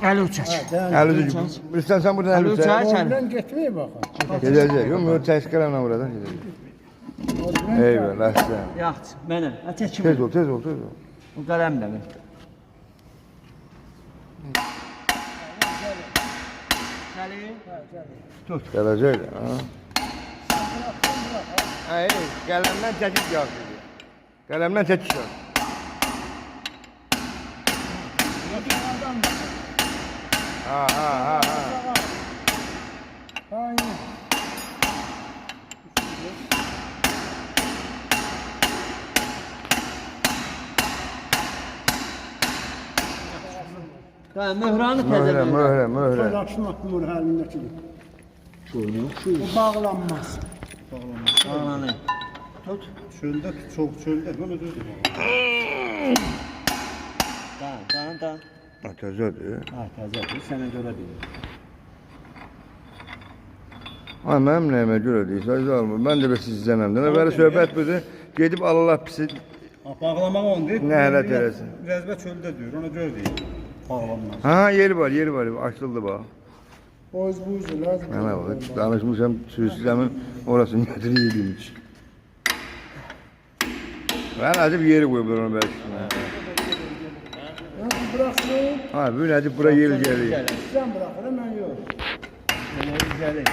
Əli uçak. 53. İstersen buradan 53 53 çək. çək. Oradan getmeye bakın. Gedəcək. Yox, mən çəkirəm buradan gedəcək. Eyvallah, sən. Yaxşı, mənə. Çəkim. Tez ol, tez ol, tez ol. Bu qələmlə mi? Tut. Gələcək də, ha. Hayır, qələmdən çəkib yaxşı. Qələmdən çəkib yaxşı. Ha, ha, ha, ha. Aynen. Tamam, möhranı Möhrə, təzə möhrə, möhrə. Çok akşamak bu halindekidir. Bu bağlanmaz. Bağlanır. Tut. Çölde, çok çölde. Böyle düz. Daha. Ha, təzədir. Ha, təzədir, sənə görə deyil. Ha, mənim nəyimə görə deyil, sadəcə almır. Mən də bir sizlənəm. Əvvəli söhbət budur. Gedib alırlar pisi. Bağlamak onu değil. Nə hələt eləsin. Rezbe çölde diyor. Ona göre değil. Bağlanmaz. Ha, yeri var, yeri var. Açıldı bax. Boz buzu lazım. Mənə bax, danışmışam, sürüsüzəmin orasını götürüyordum hiç. Ben acaba yeri koyup onu belki. Bıraksın. Ha, bu nedir? Bura yel geliyor. Sen bırak. Hemen yok. Mənə güzəli.